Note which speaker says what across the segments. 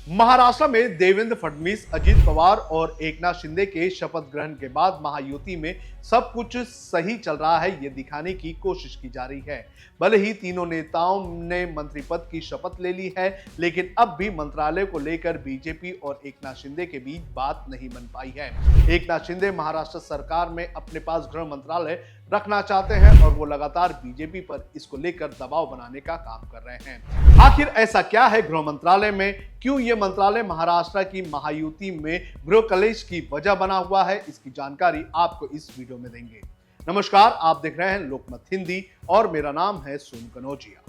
Speaker 1: महाराष्ट्र में देवेंद्र फडणवीस, अजित पवार और एकनाथ शिंदे के शपथ ग्रहण के बाद महायुति में सब कुछ सही चल रहा है, ये दिखाने की कोशिश की जा रही है। भले ही तीनों नेताओं ने मंत्री पद की शपथ ले ली है, लेकिन अब भी मंत्रालय को लेकर बीजेपी और एकनाथ शिंदे के बीच बात नहीं बन पाई है। एकनाथ शिंदे महाराष्ट्र सरकार में अपने पास गृह मंत्रालय रखना चाहते हैं और वो लगातार बीजेपी पर इसको लेकर दबाव बनाने का काम कर रहे हैं। आखिर ऐसा क्या है गृह मंत्रालय में, क्यों ये मंत्रालय महाराष्ट्र की महायुति में गृह कलेश की वजह बना हुआ है, इसकी जानकारी आपको इस वीडियो में देंगे। नमस्कार, आप देख रहे हैं लोकमत हिंदी और मेरा नाम है सोनू कनौजिया।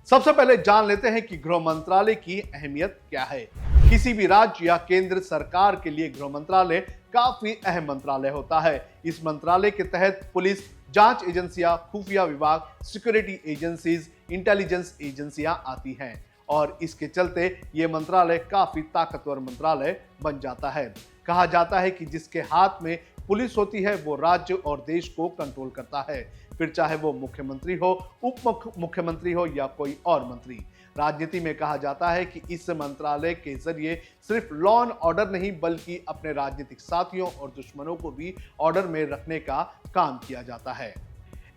Speaker 1: सबसे पहले जान लेते हैं कि गृह मंत्रालय की अहमियत क्या है। किसी भी राज्य या केंद्र सरकार के लिए गृह मंत्रालय काफी अहम मंत्रालय होता है। इस मंत्रालय के तहत पुलिस, जांच एजेंसियां, खुफिया विभाग, सिक्योरिटी एजेंसीज, इंटेलिजेंस एजेंसियां आती हैं और इसके चलते ये मंत्रालय काफी ताकतवर मंत्रालय बन जाता है। कहा जाता है कि जिसके हाथ में पुलिस होती है वो राज्य और देश को कंट्रोल करता है, फिर चाहे वो मुख्यमंत्री हो, उप मुख्यमंत्री हो या कोई और मंत्री। राजनीति में कहा जाता है कि इस मंत्रालय के जरिए सिर्फ लॉ एंड ऑर्डर नहीं बल्कि अपने राजनीतिक साथियों और दुश्मनों को भी ऑर्डर में रखने का काम किया जाता है।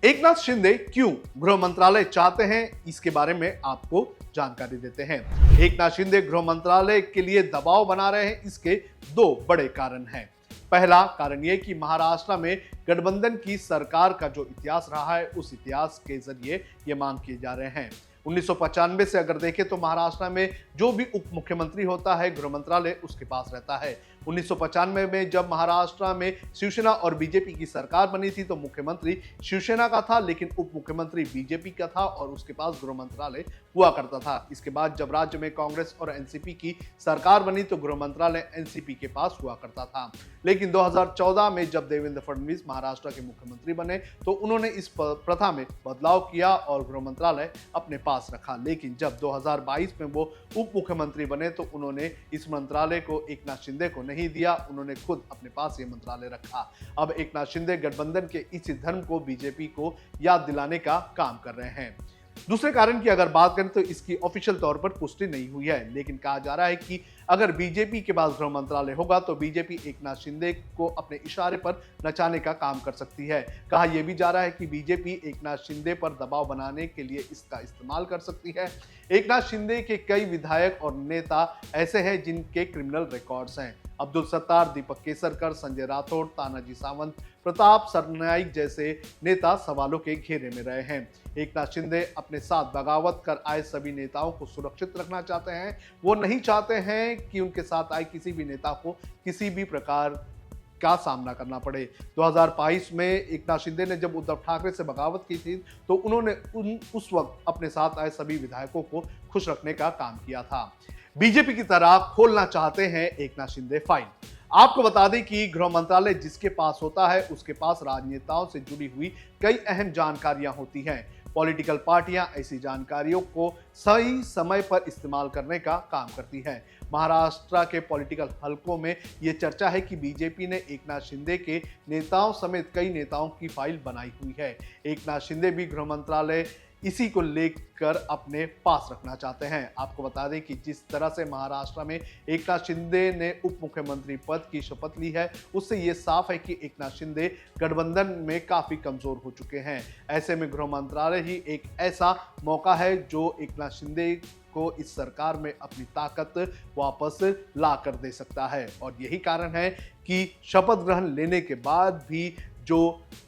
Speaker 1: एकनाथ शिंदे क्यों गृह मंत्रालय चाहते हैं, इसके बारे में आपको जानकारी देते हैं। एकनाथ शिंदे गृह मंत्रालय के लिए दबाव बना रहे हैं, इसके दो बड़े कारण हैं। पहला कारण यह कि महाराष्ट्र में गठबंधन की सरकार का जो इतिहास रहा है, उस इतिहास के जरिए ये मांग किए जा रहे हैं। 1995 से अगर देखें तो महाराष्ट्र में जो भी उप मुख्यमंत्री होता है, गृह मंत्रालय उसके पास रहता है। 1995 में जब महाराष्ट्र में शिवसेना और बीजेपी की सरकार बनी थी तो मुख्यमंत्री शिवसेना का था, लेकिन उप मुख्यमंत्री बीजेपी का था और उसके पास गृह मंत्रालय हुआ करता था। इसके बाद जब राज्य में कांग्रेस और एनसीपी की सरकार बनी तो गृह मंत्रालय एनसीपी के पास हुआ करता था। लेकिन 2014 में जब देवेंद्र फडणवीस महाराष्ट्र के मुख्यमंत्री बने तो उन्होंने इस प्रथा में बदलाव किया और गृह मंत्रालय अपने पास रखा। लेकिन जब 2022 में वो उप मुख्यमंत्री बने तो उन्होंने इस मंत्रालय को एकनाथ शिंदे को नहीं दिया, उन्होंने खुद अपने पास ये मंत्रालय रखा। अब एकनाथ शिंदे गठबंधन के इसी धर्म को बीजेपी को याद दिलाने का काम कर रहे हैं। दूसरे कारण की अगर बात करें तो इसकी ऑफिशियल तौर पर पुष्टि नहीं हुई है, लेकिन कहा जा रहा है कि अगर बीजेपी के पास गृह मंत्रालय होगा तो बीजेपी एकनाथ शिंदे को अपने इशारे पर नचाने का काम कर सकती है। कहा यह भी जा रहा है कि बीजेपी एकनाथ शिंदे पर दबाव बनाने के लिए इसका इस्तेमाल कर सकती है। एकनाथ शिंदे के कई विधायक और नेता ऐसे हैं जिनके क्रिमिनल रिकॉर्ड्स हैं। अब्दुल सत्तार, दीपक केसरकर, संजय राठौड़, तानाजी सावंत, प्रताप सरनाइक जैसे नेता सवालों के घेरे में रहे हैं। एकनाथ शिंदे अपने साथ बगावत कर आए सभी नेताओं को सुरक्षित रखना चाहते हैं। वो नहीं चाहते हैं कि उनके साथ आए किसी भी नेता को किसी भी प्रकार का सामना करना पड़े। 2022 में एकनाथ शिंदे ने जब उद्धव ठाकरे से बगावत की थी तो उन्होंने उस वक्त अपने साथ आए सभी विधायकों को खुश रखने का काम किया था। बीजेपी की तरह खोलना चाहते हैं एकनाथ शिंदे फाइल। आपको बता दें कि गृह मंत्रालय जिसके पास होता है उसके पास राजनेताओं से जुड़ी हुई कई अहम जानकारियां होती हैं। पॉलिटिकल पार्टियां ऐसी जानकारियों को सही समय पर इस्तेमाल करने का काम करती हैं। महाराष्ट्र के पॉलिटिकल हलकों में यह चर्चा है कि बीजेपी ने एकनाथ शिंदे के नेताओं समेत कई नेताओं की फाइल बनाई हुई है। एकनाथ शिंदे भी गृह मंत्रालय इसी को लेकर अपने पास रखना चाहते हैं। आपको बता दें कि जिस तरह से महाराष्ट्र में एकनाथ शिंदे ने उप मुख्यमंत्री पद की शपथ ली है, उससे ये साफ है कि एकनाथ शिंदे गठबंधन में काफी कमजोर हो चुके हैं। ऐसे में गृह मंत्रालय ही एक ऐसा मौका है जो एकनाथ शिंदे को इस सरकार में अपनी ताकत वापस ला कर दे सकता है। और यही कारण है कि शपथ ग्रहण लेने के बाद भी जो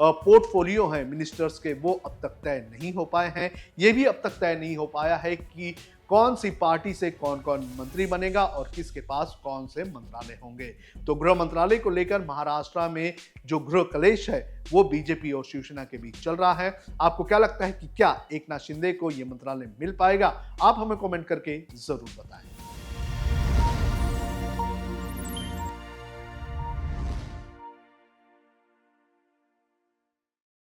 Speaker 1: पोर्टफोलियो हैं मिनिस्टर्स के, वो अब तक तय नहीं हो पाए हैं। ये भी अब तक तय नहीं हो पाया है कि कौन सी पार्टी से कौन कौन मंत्री बनेगा और किसके पास कौन से मंत्रालय होंगे। तो गृह मंत्रालय को लेकर महाराष्ट्र में जो गृह कलेश है वो बीजेपी और शिवसेना के बीच चल रहा है। आपको क्या लगता है कि क्या एकनाथ शिंदे को यह मंत्रालय मिल पाएगा? आप हमें कमेंट करके जरूर बताएं।